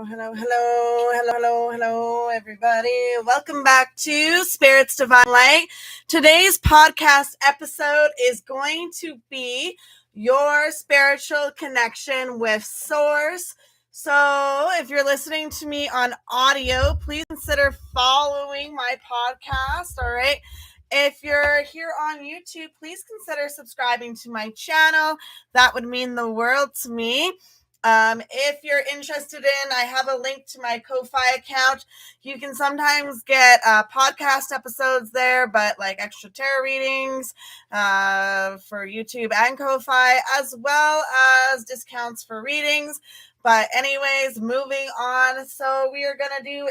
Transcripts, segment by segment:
hello, everybody. Welcome back to Spirits Divine Light. Today's podcast episode is going to be your spiritual connection with Source. So, if you're listening to me on audio, please consider following my podcast. All right. If you're here on YouTube, please consider subscribing to my channel. That would mean the world to me. If you're interested I have a link to my Ko-Fi account. You can sometimes get podcast episodes there, but like extra tarot readings for YouTube and Ko-Fi, as well as discounts for readings. But anyways, moving on. So we are going to do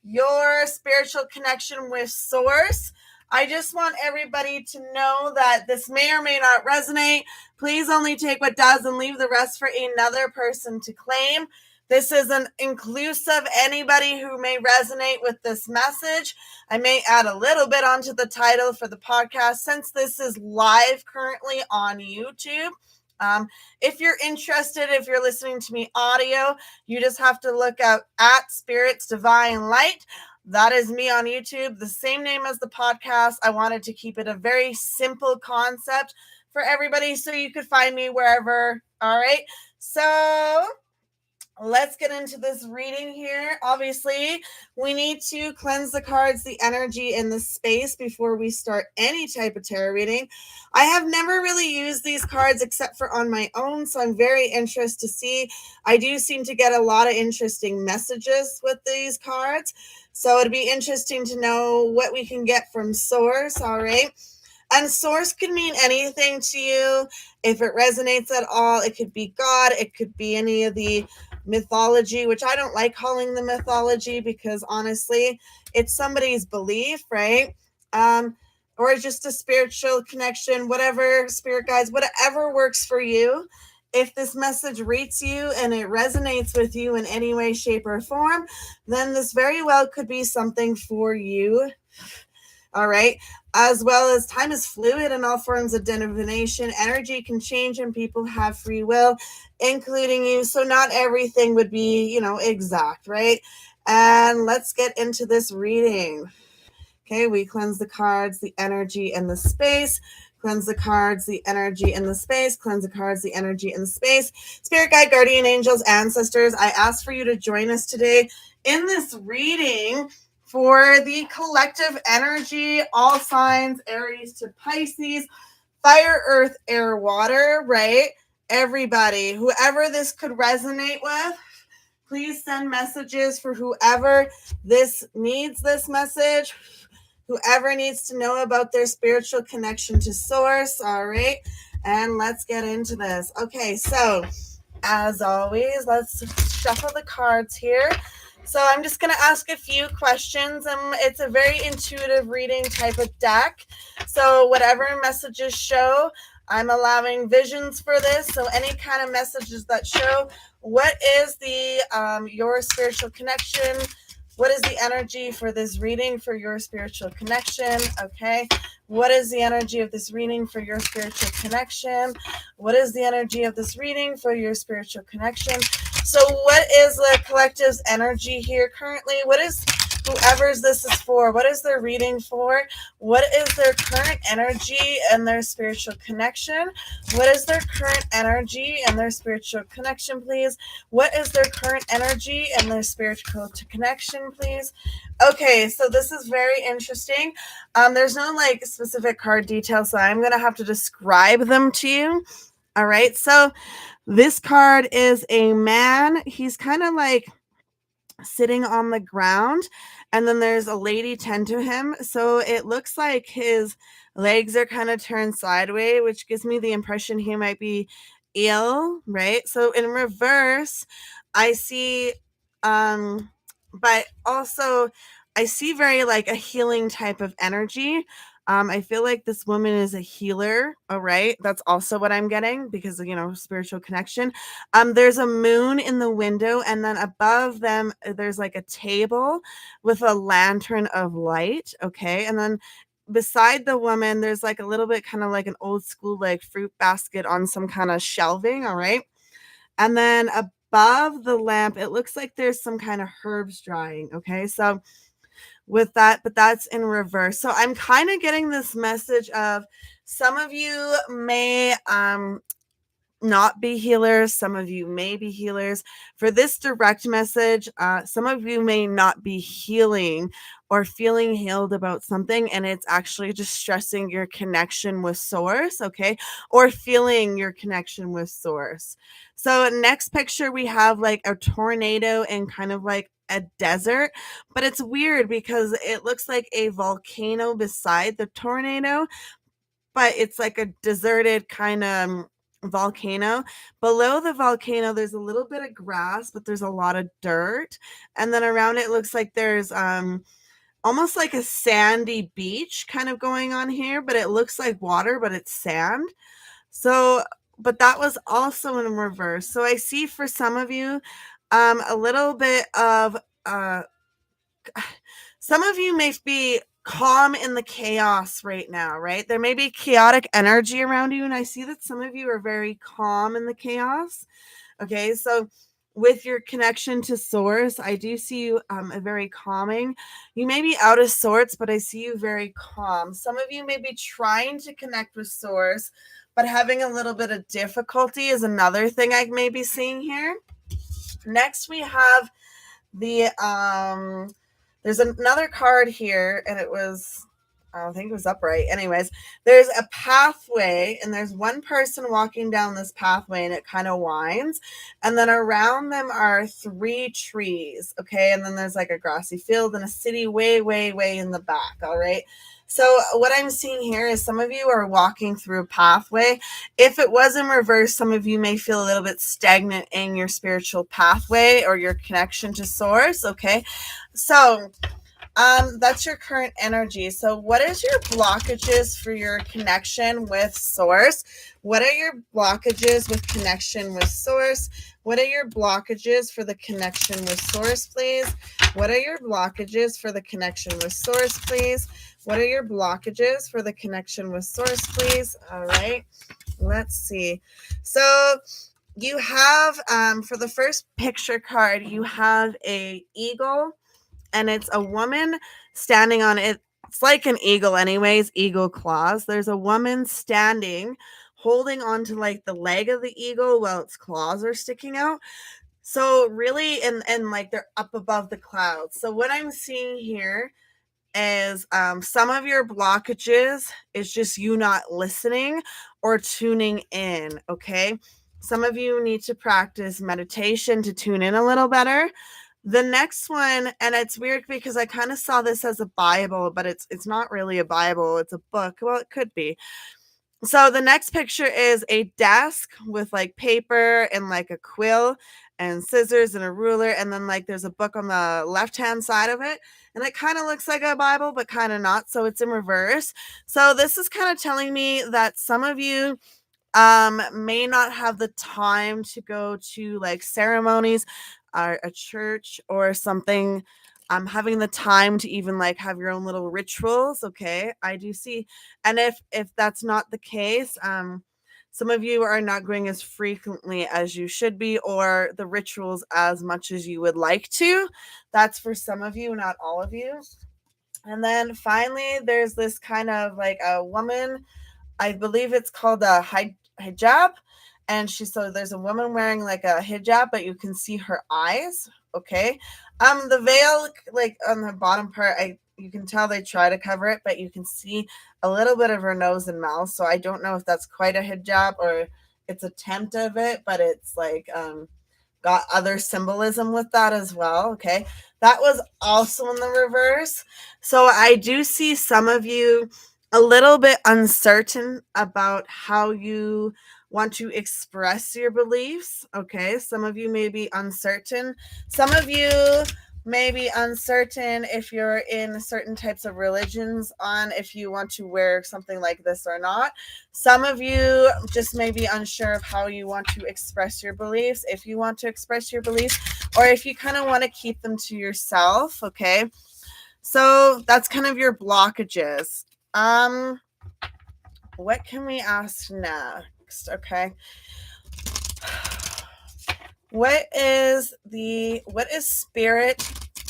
your spiritual connection with Source. I just want everybody to know that this may or may not resonate. Please only take what does and leave the rest for another person to claim. This isn't inclusive. Anybody who may resonate with this message, I may add a little bit onto the title for the podcast since this is live currently on YouTube. If you're interested, if you're listening to me audio, you just have to look out at Spirits Divine Light. That is me on YouTube, the same name as the podcast. I wanted to keep it a very simple concept for everybody so you could find me wherever. All right. So let's get into this reading here. Obviously, we need to cleanse the cards, the energy, and the space before we start any type of tarot reading. I have never really used these cards except for on my own, so I'm very interested to see. I do seem to get a lot of interesting messages with these cards, so it'd be interesting to know what we can get from Source, all right? And Source could mean anything to you. If it resonates at all, it could be God, it could be any of the mythology, which I don't like calling the mythology because honestly, it's somebody's belief, right? Or just a spiritual connection, whatever, spirit guides, whatever works for you. If this message reads you and it resonates with you in any way, shape, or form, then this very well could be something for you. All right. As well as time is fluid in all forms of divination. Energy can change and people have free will, including you. So not everything would be, exact, right? And let's get into this reading. Okay, we cleanse the cards, the energy, and the space. Cleanse the cards, the energy, and the space. Cleanse the cards, the energy, and the space. Spirit guide, guardian angels, ancestors, I ask for you to join us today in this reading for the collective energy, all signs, Aries to Pisces, fire, earth, air, water, right? Everybody, whoever this could resonate with, please send messages for whoever this needs this message, whoever needs to know about their spiritual connection to Source, all right? And let's get into this. Okay, so as always, let's shuffle the cards here. So I'm just going to ask a few questions, and it's a very intuitive reading type of deck. So whatever messages show, I'm allowing visions for this. So any kind of messages that show what is the your spiritual connection, what is the energy for this reading for your spiritual connection? Okay. What is the energy of this reading for your spiritual connection? What is the energy of this reading for your spiritual connection? So what is the collective's energy here currently? What is whoever's this is for? What is their reading for? What is their current energy and their spiritual connection? What is their current energy and their spiritual connection, please? What is their current energy and their spiritual connection, please? Okay, so this is very interesting. There's no specific card details, so I'm going to have to describe them to you. All right, so this card is a man. He's kind of like sitting on the ground, and then there's a lady tend to him. So it looks like his legs are kind of turned sideways, which gives me the impression he might be ill, right? So in reverse, I see, but also I see very like a healing type of energy. I feel like this woman is a healer. All right. That's also what I'm getting because, spiritual connection. There's a moon in the window, and then above them, there's like a table with a lantern of light. Okay. And then beside the woman, there's like a little bit kind of like an old school, like fruit basket on some kind of shelving. All right. And then above the lamp, it looks like there's some kind of herbs drying. Okay. So with that, but that's in reverse. So I'm kind of getting this message of some of you may not be healers. Some of you may be healers. For this direct message, some of you may not be healing or feeling healed about something, and it's actually just stressing your connection with source, okay? Or feeling your connection with source. So next picture, we have like a tornado and kind of like a desert, but it's weird because it looks like a volcano beside the tornado, but it's like a deserted kind of volcano. Below the volcano, there's a little bit of grass, but there's a lot of dirt. And then around it looks like there's almost like a sandy beach kind of going on here, but it looks like water, but it's sand. So, but that was also in reverse. So I see for some of you, a little bit of some of you may be calm in the chaos right now, right? There may be chaotic energy around you, and I see that some of you are very calm in the chaos. Okay, so with your connection to source, I do see you a very calming. You may be out of sorts, but I see you very calm. Some of you may be trying to connect with source, but having a little bit of difficulty is another thing I may be seeing here. Next, we have the there's another card here, and it was, I think it was upright. Anyways, there's a pathway, and there's one person walking down this pathway, and it kind of winds. And then around them are 3 trees, okay? And then there's like a grassy field and a city way, way, way in the back, all right? So what I'm seeing here is some of you are walking through a pathway. If it was in reverse, some of you may feel a little bit stagnant in your spiritual pathway or your connection to source, okay? So that's your current energy. So what is your blockages for your connection with source? What are your blockages with connection with source? What are your blockages for the connection with source, please? What are your blockages for the connection with source, please? What are your blockages for the connection with source, please? All right, let's see. So you have, for the first picture card, you have a eagle, and it's a woman standing on it. It's like an eagle anyways, eagle claws. There's a woman standing, holding on to like the leg of the eagle while its claws are sticking out. So really, and like they're up above the clouds. So what I'm seeing here is some of your blockages is just you not listening or tuning in, okay? Some of you need to practice meditation to tune in a little better. The next one, and it's weird because I kind of saw this as a Bible, but it's not really a Bible, it's a book. Well, it could be. So the next picture is a desk with like paper and like a quill and scissors and a ruler, and then like there's a book on the left hand side of it, and it kind of looks like a Bible but kind of not, so it's in reverse. So this is kind of telling me that some of you may not have the time to go to like ceremonies or a church or something, having the time to even like have your own little rituals. Okay, I do see. And if that's not the case, some of you are not going as frequently as you should be, or the rituals as much as you would like to. That's for some of you, not all of you. And then finally, there's this kind of like a woman, I believe it's called a hijab. And so there's a woman wearing like a hijab, but you can see her eyes. Okay. The veil, like on the bottom part, you can tell they try to cover it, but you can see a little bit of her nose and mouth. So I don't know if that's quite a hijab or it's a attempt of it, but it's like got other symbolism with that as well. Okay. That was also in the reverse. So I do see some of you a little bit uncertain about how you want to express your beliefs. Okay. Some of you may be uncertain. Some of you may be uncertain if you're in certain types of religions on if you want to wear something like this or not. Some of you just may be unsure of how you want to express your beliefs, if you want to express your beliefs, or if you kind of want to keep them to yourself. Okay. So that's kind of your blockages. What can we ask next? Okay. What is spirit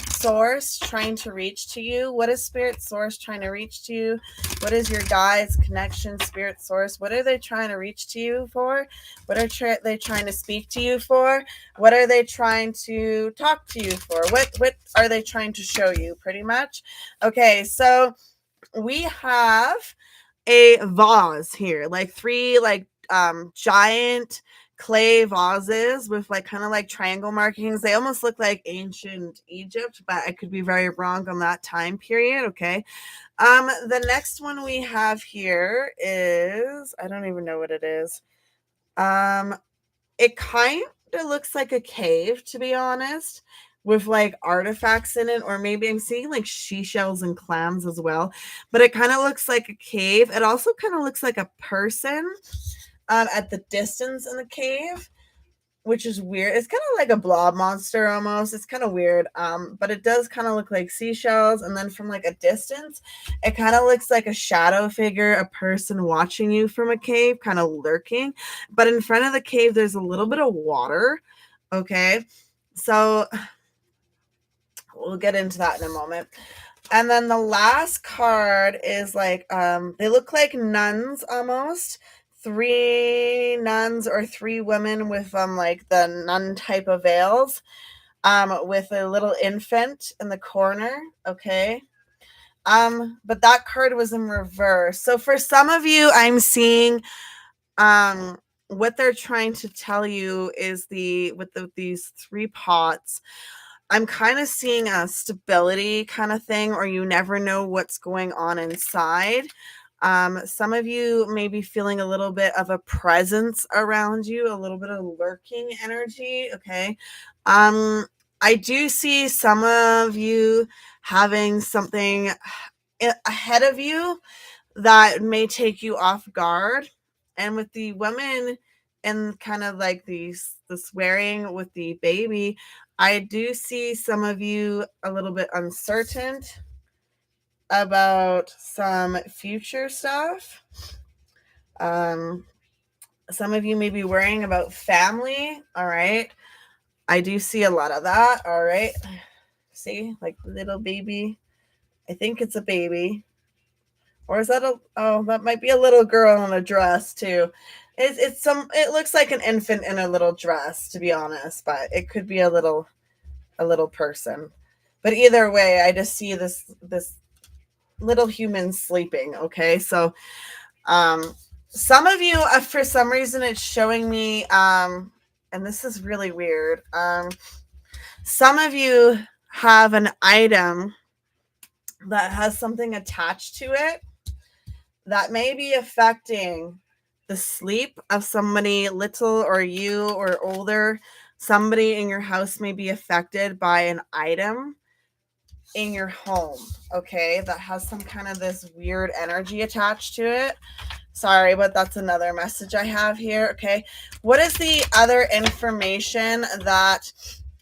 source trying to reach to you? What is spirit source trying to reach to you? What is your guides connection spirit source? What are they trying to reach to you for? What are they trying to speak to you for? What are they trying to talk to you for? What are they trying to show you, pretty much? Okay, so we have a vase here, like three giant clay vases with like kind of like triangle markings. They almost look like ancient Egypt, but I could be very wrong on that time period. Okay. The next one we have here is, I don't even know what it is. It kind of looks like a cave, to be honest, with like artifacts in it, or maybe I'm seeing like seashells and clams as well. But it kind of looks like a cave. It also kind of looks like a person at the distance in the cave, which is weird. It's kind of like a blob monster almost. It's kind of weird. But it does kind of look like seashells. And then from like a distance, it kind of looks like a shadow figure, a person watching you from a cave, kind of lurking. But in front of the cave, there's a little bit of water. Okay. So we'll get into that in a moment. And then the last card is like, they look like nuns almost. 3 nuns or 3 women with like the nun type of veils, with a little infant in the corner. Okay. But that card was in reverse. So for some of you, I'm seeing what they're trying to tell you is these 3 pots. I'm kind of seeing a stability kind of thing, or you never know what's going on inside. Some of you may be feeling a little bit of a presence around you, a little bit of lurking energy. Okay. I do see some of you having something ahead of you that may take you off guard. And with the women and kind of like the swearing with the baby, I do see some of you a little bit uncertain about some future stuff. Some of you may be worrying about family. All right. I do see a lot of that. All right. See, like little baby. I think it's a baby. Or is that that might be a little girl in a dress too. It looks like an infant in a little dress, to be honest, but it could be a little person. But either way, I just see this little human sleeping. Okay. So some of you, for some reason, it's showing me, and this is really weird. Some of you have an item that has something attached to it that may be affecting the sleep of somebody little or you or older. Somebody in your house may be affected by an item in your home, okay, that has some kind of this weird energy attached to it. Sorry, but that's another message I have here. Okay. What is the other information that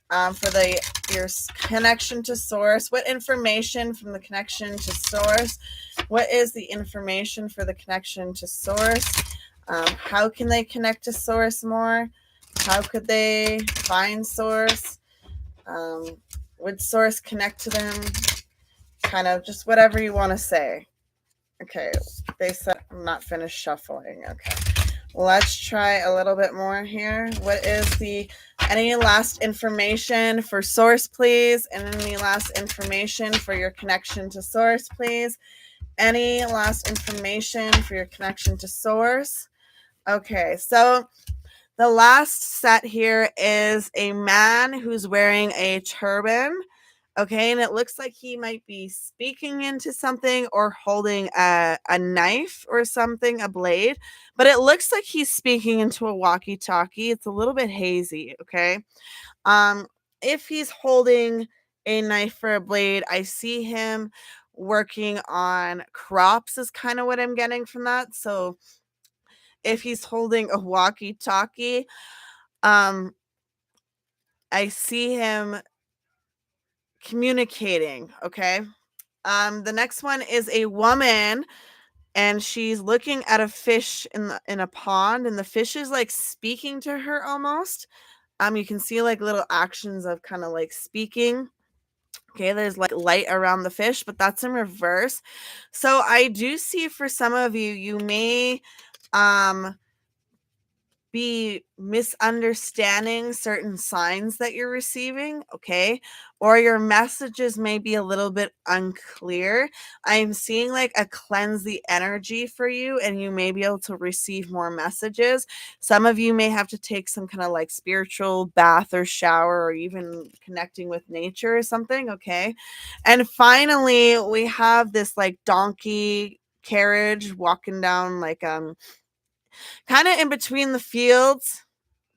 for your connection to source? What information from the connection to source? What is the information for the connection to source? How can they connect to source more? How could they find source? Would source connect to them? Kind of just whatever you want to say. Okay, they said I'm not finished shuffling. Okay, let's try a little bit more here. What is any last information for source, please? And any last information for your connection to source, please? Any last information for your connection to source? Okay, so the last set here is a man who's wearing a turban. Okay, and it looks like he might be speaking into something or holding a knife or something, a blade, but it looks like he's speaking into a walkie-talkie. It's a little bit hazy, okay? If he's holding a knife or a blade, I see him working on crops is kind of what I'm getting from that. So if he's holding a walkie-talkie, I see him communicating, okay? The next one is a woman, and she's looking at a fish in a pond, and the fish is like speaking to her almost. You can see like little actions of kind of like speaking. Okay, there's like light around the fish, but that's in reverse. So I do see for some of you, you may um be misunderstanding certain signs that you're receiving, okay? Or your messages may be a little bit unclear. I'm seeing like a cleanse the energy for you, and you may be able to receive more messages. Some of you may have to take some kind of like spiritual bath or shower, or even connecting with nature or something, okay? And finally, we have this like donkey carriage walking down like kind of in between the fields,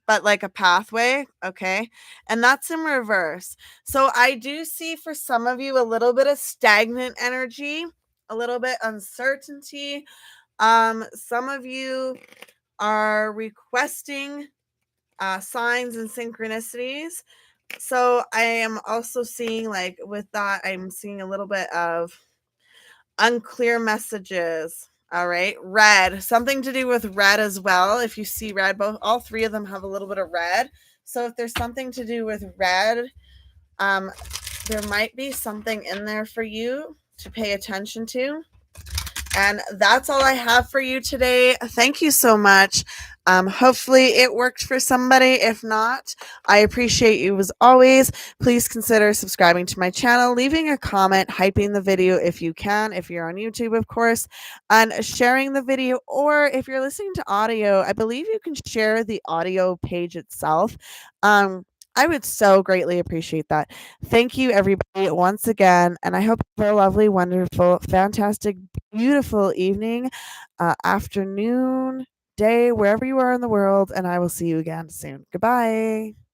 but like a pathway, okay? And that's in reverse. So I do see for some of you a little bit of stagnant energy, a little bit uncertainty. Some of you are requesting signs and synchronicities. So I am also seeing like with that, I'm seeing a little bit of unclear messages. All right. Red, something to do with red as well. If you see red, all three of them have a little bit of red. So if there's something to do with red, um, there might be something in there for you to pay attention to. And that's all I have for you today. Thank you so much. Hopefully it worked for somebody. If not, I appreciate you as always. Please consider subscribing to my channel, leaving a comment, hyping the video if you can, if you're on YouTube, of course, and sharing the video. Or if you're listening to audio, I believe you can share the audio page itself. I would so greatly appreciate that. Thank you, everybody, once again. And I hope you have a lovely, wonderful, fantastic, beautiful evening, afternoon, day, wherever you are in the world. And I will see you again soon. Goodbye.